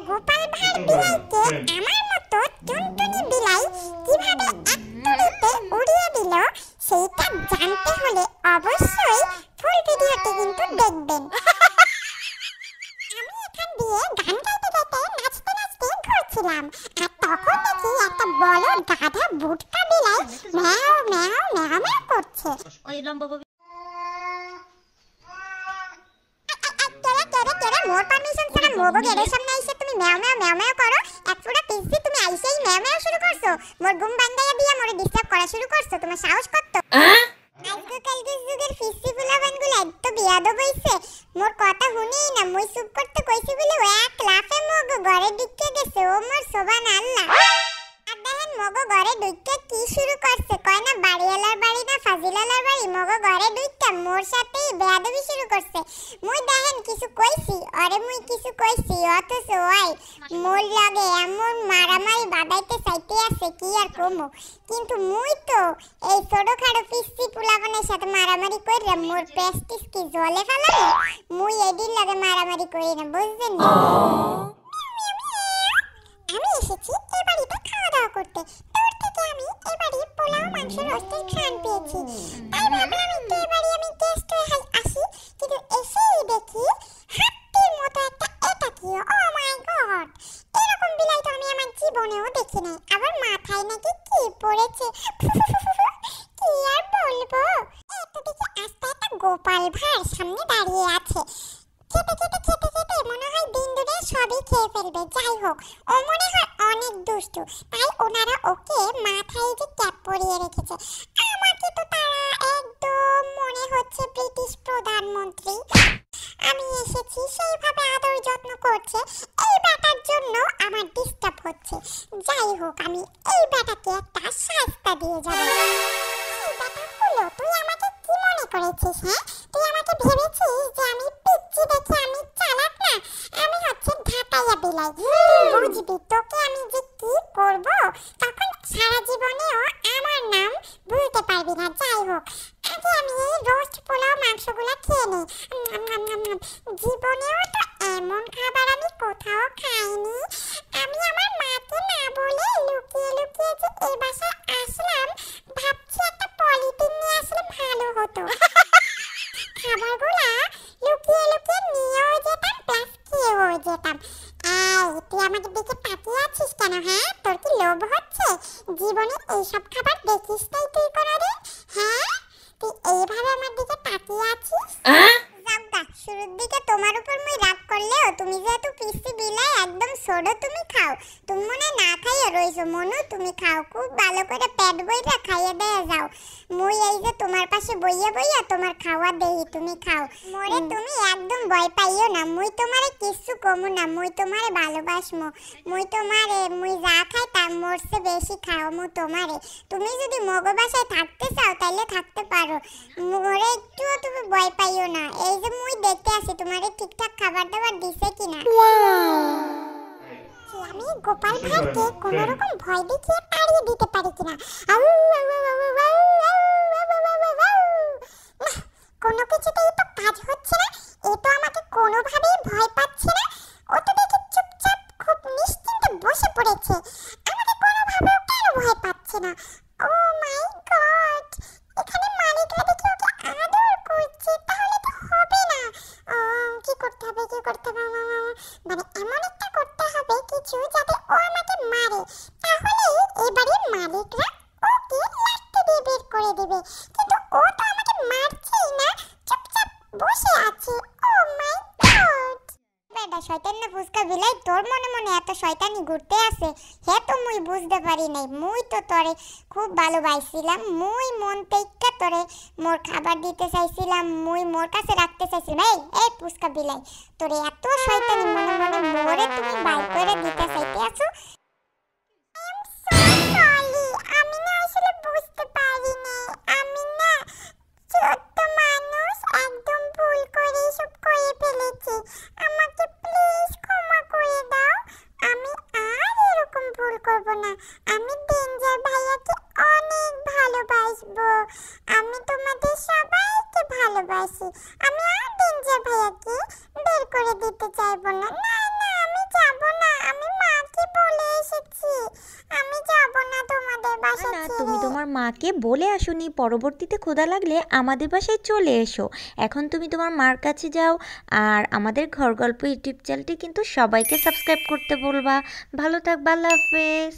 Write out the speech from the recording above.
গোপাল ভাঁড় বিলাইকে আমার মতো টুনটুনি বিলাই কিভাবে এক তুড়িতে উড়িয়ে দিল সেইটা জানতে হলে অবশ্যই ফুল ভিডিওটি কিন্তু দেখবেন। আমি এখান দিয়ে গান গাইতে গাইতে নাচতে নাচতে ঘুরছিলাম, আর তখন দেখি একটা বড় গাধা বুটকা বিলাই ম্যাও ম্যাও ম্যাও ম্যাও করছে। মোর পারমিশন ছাড়া মোগো গেটের সামনে এসে তুমি ম্যাও ম্যাও ম্যাও ম্যাও করো? এক পুরো পিসি তুমি আইসেই ম্যাও ম্যাও শুরু করছো, মোর ঘুম ভাঙাইয়া দিয়া মোরে ডিস্টার্ব করা শুরু করছো। তোমার সাহস কত? আজকাল যুগের পিসি ফুলাবানগুলো এত বিয়াদব হইছে, মোর কথা শুনেই না। মুই চুপ করতে কইছি বলে ও এক লাফে মোগো ঘরে ঢুকে গেছে। ও মোর সুবহানাল্লাহ। আর দেখেন মোগো ঘরে ঢুকে কি শুরু করছে, কয় না বাড়িওয়ালার বাড়ি না ফাজিলালার বাড়ি। মোগো ঘরে ঢুকে মোর সাথেই বেয়াদবি শুরু করছে। মুই দেখেন কিছু কইছি, আরে মুই কিছু কইছি, অথচ ওই মোর লাগে এমন মারামারি বাদাইতে চাইতে আছে কি আর কমো। কিন্তু মুই তো এই ছোটখাটো পিসি পোলাপানের সাথে মারামারি কইরা মোর প্রেস্টিজ কি জলে ফেলানো। মুই এদিন লাগে মারামারি করি না, বুঝছেন না? আমি এসেছি এই বাড়িতে খাওয়া দাওয়া করতে। দূর থেকে আমি এই বাড়ি পোলাও মাংস রোস্টের ঘ্রাণ পেয়েছি, তাই ভাবলাম একটু এই বাড়ি আমি গেস্ট হয়ে আসি। কিন্তু এসেই দেখি হাতির মতো একটা, এটা কি? ও মাই গড, এরকম বিলাই তো আমি আমার জীবনেও দেখি নাই। আবার মাথায় নাকি কি পড়েছে, কি আর বলবো। এত দেখি আস্তে একটা গোপাল ভাঁড় সামনে দাঁড়িয়ে আছে। খেতে খেতে খেতে খেতে মনে হয় দিন দুপুরে সবই খেয়ে ফেলবে। যাই হোক, ও মনে হয় অনেক দুষ্টু, তাই ওনারা ওকে মাথায় যে ক্যাপ পরিয়ে রেখেছে। আমাকে তো তারা একদম মনে হচ্ছে ব্রিটিশ প্রধানমন্ত্রী। আমি এসেছি সেইভাবে আদর যত্ন করছে, এই ব্যাটার জন্য আমার ডিস্টার্ব হচ্ছে। যাই হোক, আমি এই ব্যাটাকে একটা শাস্তা দিয়ে যাব। এই ব্যাটা হলো, তুই আমাকে কি মনে করেছিস? হ্যাঁ, তুই আমাকে ভেবেছিস যে আমি পিচ্চি দেখে আমি চালাক না? আমি হচ্ছে ঢাকাইয়া বিলাই। বুঝবি তোকে আমি যে কি করব, তখন সারা জীবনেও আমার নাম ভুলতে পারবি না। যাই হোক, আগে আমি এই রোস্ট পোলাও মাংসগুলো খেয়ে নিই। জীবনেও তো এমন খাবার আমি কোথাও খাইনি। আমি আমার মাকে না বলে লুকিয়ে লুকিয়ে যে এই বাসায় আসলাম, ভাবছি একটা পলিথিন নিয়ে আসলে ভালো হতো। খাবারগুলা লুকিয়ে লুকিয়ে নিয়েও যেতাম, প্লাস খেয়েও যেতাম। তুই আমাকে দেখে তাকিয়ে আছিস কেন? হ্যাঁ, তোর কি লোভ হচ্ছে? জীবনে এইসব খাবার দেখিস নাই তুই কোনোদিন? হ্যাঁ, তুই এইভাবে আমার দিকে তাকিয়ে আছিস। যাবগা, শুরুর দিকে তোমার উপর মুই রাগ করলেও তুমি যেহেতু পিসি বিলাই একদম ছোট, তুমি খাও। তুমি মনে না খাইয়ে রইছো। মনু, তুমি খাও, খুব ভালো করে পেট বইরা খাইয়ে দিয়ে যাও। মুই এই যে তোমার পাশে বইয়া বইয়া তোমার খাওয়া দেই, তুমি খাও। মোরে তুমি একদম ভয় পাইও না, মুই তোমারে কিচ্ছু কমু না। মুই তোমারে ভালোবাসমু। মুই যা খাই তার মোরসে বেশি খাও মু তোমারে। তুমি যদি মগো বাসায় থাকতে চাও তাইলে থাকতে পারো, মোরে একটুও তুমি ভয় পাইও না। এই যে মুই দেখতে আসি তোমারে ঠিকঠাক খাবার দাবার দিছে কিনা। আমি গোপাল ভাঁড়কে কোনো রকম ভয় দেখিয়ে তাড়িয়ে দিতে পারি কিনা। কোনো কিছুতেই তো কাজ হচ্ছে না। এ তো আমাকে কোনোভাবেই ভয় পাচ্ছে না। ও তো দেখি চুপচাপ খুব নিশ্চিন্তে বসে পড়েছে। আমাকে কোনোভাবেও কেন ভয় পাচ্ছে না? ও মাই গড, এখানে মালিকরা দেখি ওকে আদর করছে, তাহলে তো হবে না। কি করতে হবে মানে এমন একটা করতে হবে কিছু যাতে ও আমাকে মারে, তাহলে এবারে মালিকরা ওকে লাঠি দিয়ে বের করে দেবে। কিন্তু ও তো আমাকে মারছেই না, চুপচাপ বসে আছে। ও মাই গড, বেটা শয়তান না ফুসকা বিলাই, তোর মনে মনে এত শয়তানি ঘুরতে আছে, হে তো মুই বুঝতে পারি নাই। মুই তো তোরে খুব ভালোবাসছিলাম, মুই মন থেকে তোরে মোর খাবার দিতে চাইছিলাম, মুই মোর কাছে রাখতে চাইছিলাম। এই ফুসকা বিলাই, তোরে এত শয়তানি মনে মনে মোরে তুমি বাই করে দিতে চাইতে আছো। আমি না আসলে বুঝতে পারিনি, আমি না ছোট্ট মানুষ, একদম ভুল করে সব করে ফেলেছি। আমাকে প্লিজ ক্ষমা করে দাও, আমি আর এরকম ভুল করব না। আমি ডেঞ্জার ভাইয়াকে অনেক ভালোবাসবো, আমি তোমাদের সবাইকে ভালোবাসি। আমি আর ডেঞ্জার ভাইয়াকে বের করে দিতে চাইবো না। না তোমার মাকে বলে আসোনি পরবর্তীতে ক্ষুধা লাগলে আমাদের বাসায় চলে এসো। এখন তুমি তোমার মার কাছে যাও। আর আমাদের ঘর গল্প ইউটিউব চ্যানেলটি কিন্তু সবাইকে সাবস্ক্রাইব করতে বলবা। ভালো থাকবা, আল্লাহ হাফেজ।